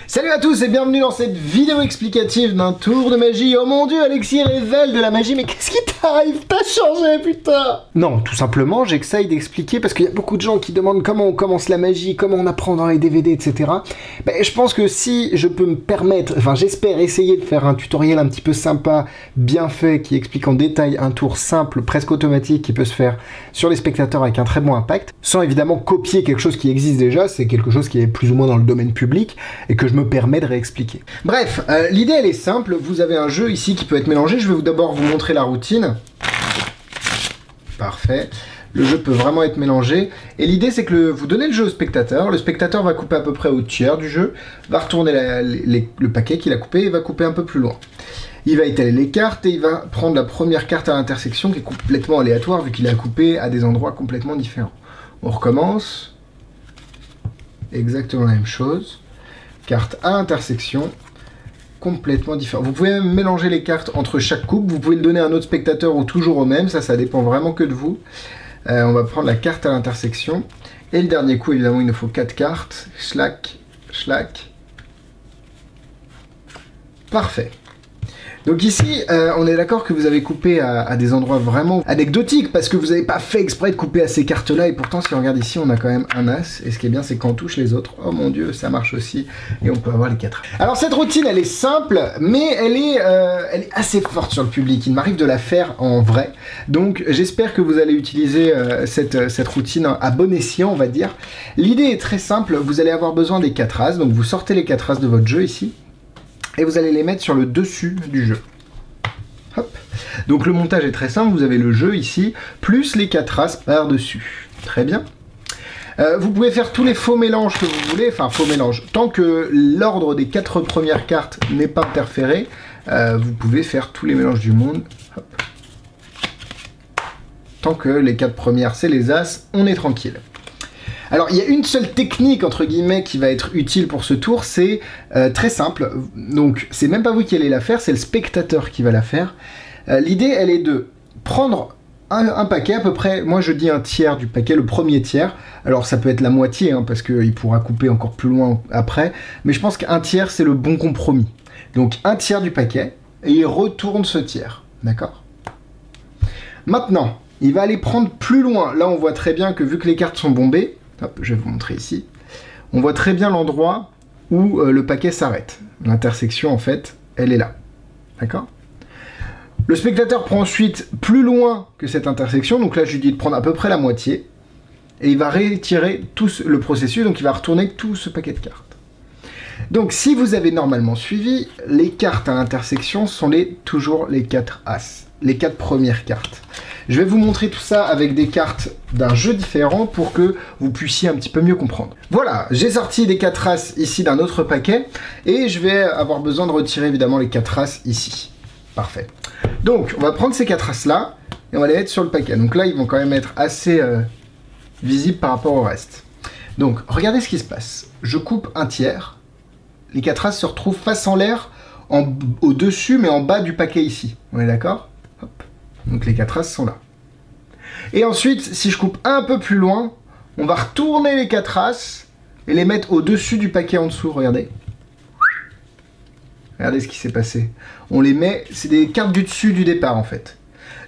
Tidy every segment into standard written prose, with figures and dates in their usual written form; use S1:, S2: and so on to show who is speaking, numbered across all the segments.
S1: Salut à tous et bienvenue dans cette vidéo explicative d'un tour de magie. Oh mon dieu, Alexis révèle de la magie, mais qu'est-ce qui t'arrive? T'as changé, putain! Non, tout simplement, j'essaye d'expliquer parce qu'il y a beaucoup de gens qui demandent comment on commence la magie, comment on apprend dans les DVD, etc. Ben, je pense que si je peux me permettre, enfin j'espère essayer de faire un tutoriel un petit peu sympa, bien fait, qui explique en détail un tour simple, presque automatique, qui peut se faire sur les spectateurs avec un très bon impact, sans évidemment copier quelque chose qui existe déjà, c'est quelque chose qui est plus ou moins dans le domaine public, et que je me permet de réexpliquer. Bref, l'idée elle est simple, vous avez un jeu ici qui peut être mélangé, je vais d'abord vous montrer la routine. Parfait. Le jeu peut vraiment être mélangé, et l'idée c'est que vous donnez le jeu au spectateur, le spectateur va couper à peu près au tiers du jeu, va retourner le paquet qu'il a coupé et va couper un peu plus loin. Il va étaler les cartes et il va prendre la première carte à l'intersection qui est complètement aléatoire vu qu'il a coupé à des endroits complètement différents. On recommence, exactement la même chose. Carte à intersection, complètement différent. Vous pouvez même mélanger les cartes entre chaque coupe, vous pouvez le donner à un autre spectateur ou toujours au même, ça dépend vraiment que de vous. On va prendre la carte à l'intersection, et le dernier coup, évidemment, il nous faut 4 cartes, schlac, schlac. Parfait. Donc ici, on est d'accord que vous avez coupé à des endroits vraiment anecdotiques, parce que vous n'avez pas fait exprès de couper à ces cartes-là, et pourtant, si on regarde ici, on a quand même un as, et ce qui est bien, c'est qu'on touche les autres, oh mon dieu, ça marche aussi, et on peut avoir les 4 as. Alors cette routine, elle est simple, mais elle est assez forte sur le public, il m'arrive de la faire en vrai, donc j'espère que vous allez utiliser cette routine à bon escient, on va dire. L'idée est très simple, vous allez avoir besoin des 4 as, donc vous sortez les 4 as de votre jeu ici, et vous allez les mettre sur le dessus du jeu. Hop. Donc le montage est très simple, vous avez le jeu ici, plus les 4 as par-dessus. Très bien. Vous pouvez faire tous les faux mélanges que vous voulez, enfin faux mélanges. Tant que l'ordre des 4 premières cartes n'est pas interféré, vous pouvez faire tous les mélanges du monde. Hop. Tant que les 4 premières c'est les as, on est tranquille. Alors, il y a une seule technique, entre guillemets, qui va être utile pour ce tour, c'est très simple. Donc, c'est même pas vous qui allez la faire, c'est le spectateur qui va la faire. L'idée, elle est de prendre un paquet, à peu près, moi je dis un tiers du paquet, le premier tiers. Alors, ça peut être la moitié, hein, parce qu'il pourra couper encore plus loin après. Mais je pense qu'un tiers, c'est le bon compromis. Donc, un tiers du paquet, et il retourne ce tiers. D'accord ? Maintenant, il va aller prendre plus loin. Là, on voit très bien que vu que les cartes sont bombées, hop, je vais vous montrer ici. On voit très bien l'endroit où le paquet s'arrête. L'intersection, en fait, elle est là. D'accord ? Le spectateur prend ensuite plus loin que cette intersection. Donc là, je lui dis de prendre à peu près la moitié. Et il va retirer tout le processus. Donc il va retourner tout ce paquet de cartes. Donc si vous avez normalement suivi, les cartes à l'intersection sont toujours les 4 as. Les 4 premières cartes. Je vais vous montrer tout ça avec des cartes d'un jeu différent pour que vous puissiez un petit peu mieux comprendre. Voilà, j'ai sorti des 4 as ici d'un autre paquet et je vais avoir besoin de retirer évidemment les 4 as ici. Parfait. Donc, on va prendre ces 4 as là et on va les mettre sur le paquet. Donc là, ils vont quand même être assez visibles par rapport au reste. Donc, regardez ce qui se passe. Je coupe un tiers. Les 4 as se retrouvent face en l'air, au-dessus mais en bas du paquet ici. On est d'accord ? Hop. Donc les 4 as sont là. Et ensuite, si je coupe un peu plus loin, on va retourner les 4 as et les mettre au-dessus du paquet en dessous, regardez. Regardez ce qui s'est passé. On les met, c'est des cartes du dessus du départ en fait.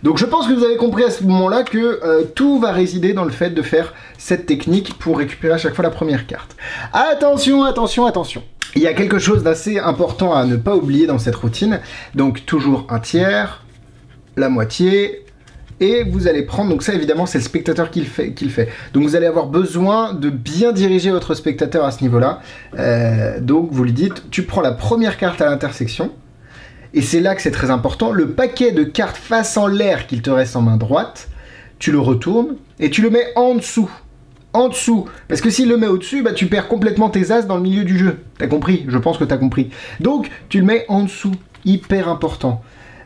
S1: Donc je pense que vous avez compris à ce moment-là que tout va résider dans le fait de faire cette technique pour récupérer à chaque fois la première carte. Attention, attention, attention. Il y a quelque chose d'assez important à ne pas oublier dans cette routine. Donc toujours un tiers, la moitié, et vous allez prendre, donc ça évidemment c'est le spectateur qui le fait. Donc vous allez avoir besoin de bien diriger votre spectateur à ce niveau-là. Donc vous lui dites, tu prends la première carte à l'intersection, et c'est là que c'est très important, le paquet de cartes face en l'air qu'il te reste en main droite, tu le retournes, et tu le mets en dessous. En dessous, parce que s'il le met au-dessus, bah, tu perds complètement tes as dans le milieu du jeu. T'as compris? Je pense que t'as compris. Donc tu le mets en dessous, hyper important.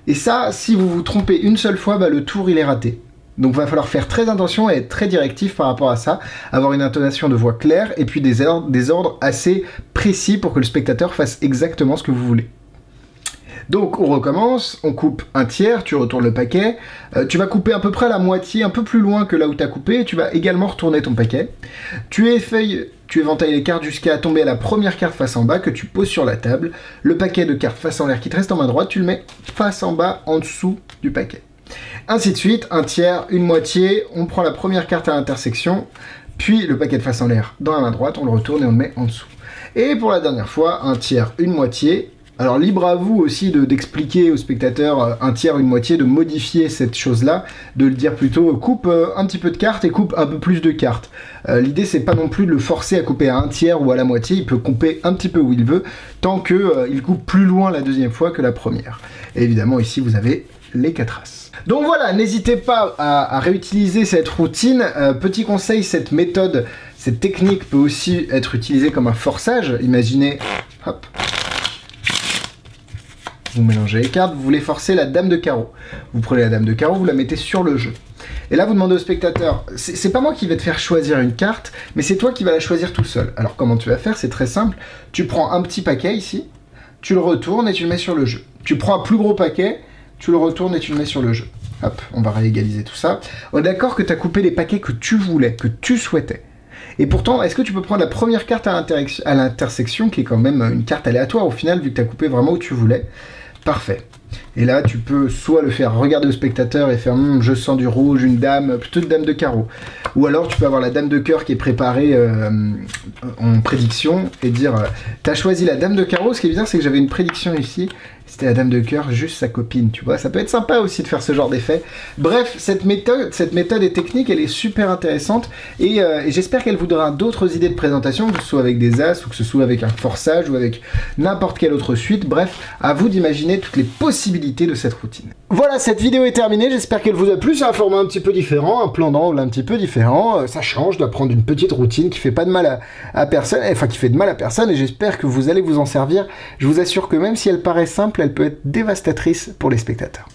S1: Et ça, si vous vous trompez une seule fois, bah, le tour il est raté. Donc il va falloir faire très attention et être très directif par rapport à ça, avoir une intonation de voix claire et puis des ordres assez précis pour que le spectateur fasse exactement ce que vous voulez. Donc on recommence, on coupe un tiers, tu retournes le paquet, tu vas couper à peu près la moitié, un peu plus loin que là où tu as coupé, et tu vas également retourner ton paquet. Tu tu éventailles les cartes jusqu'à tomber à la première carte face en bas que tu poses sur la table. Le paquet de cartes face en l'air qui te reste en main droite, tu le mets face en bas, en dessous du paquet. Ainsi de suite, un tiers, une moitié, on prend la première carte à l'intersection, puis le paquet de face en l'air dans la main droite, on le retourne et on le met en dessous. Et pour la dernière fois, un tiers, une moitié. Alors libre à vous aussi d'expliquer aux spectateurs un tiers, une moitié, de modifier cette chose-là, de le dire plutôt coupe un petit peu de cartes et coupe un peu plus de cartes. L'idée c'est pas non plus de le forcer à couper à un tiers ou à la moitié, il peut couper un petit peu où il veut, tant qu'il coupe plus loin la deuxième fois que la première. Et évidemment ici vous avez les 4 as. Donc voilà, n'hésitez pas à réutiliser cette routine. Petit conseil, cette méthode, cette technique peut aussi être utilisée comme un forçage. Imaginez, hop, vous mélangez les cartes, vous voulez forcer la dame de carreau. Vous prenez la dame de carreau, vous la mettez sur le jeu. Et là, vous demandez au spectateur, c'est pas moi qui vais te faire choisir une carte, mais c'est toi qui vas la choisir tout seul. Alors comment tu vas faire? C'est très simple. Tu prends un petit paquet ici, tu le retournes et tu le mets sur le jeu. Tu prends un plus gros paquet, tu le retournes et tu le mets sur le jeu. Hop, on va réégaliser tout ça. On est d'accord que tu as coupé les paquets que tu voulais, que tu souhaitais. Et pourtant, est-ce que tu peux prendre la première carte à l'intersection, qui est quand même une carte aléatoire au final, vu que tu as coupé vraiment où tu voulais? Parfait. Et là, tu peux soit le faire regarder au spectateur et faire je sens du rouge, une dame, plutôt une dame de carreau. Ou alors tu peux avoir la dame de cœur qui est préparée en prédiction et dire t'as choisi la dame de carreau. Ce qui est bizarre, c'est que j'avais une prédiction ici. C'était la dame de cœur, juste sa copine, tu vois. Ça peut être sympa aussi de faire ce genre d'effet. Bref, cette méthode et technique, elle est super intéressante et j'espère qu'elle vous donnera d'autres idées de présentation, que ce soit avec des as ou que ce soit avec un forçage ou avec n'importe quelle autre suite. Bref, à vous d'imaginer toutes les possibilités de cette routine. Voilà, cette vidéo est terminée. J'espère qu'elle vous a plu. C'est un format un petit peu différent, un plan d'angle un petit peu différent. Ça change d'apprendre une petite routine qui fait pas de mal à personne, enfin qui fait de mal à personne et j'espère que vous allez vous en servir. Je vous assure que même si elle paraît simple, elle peut être dévastatrice pour les spectateurs.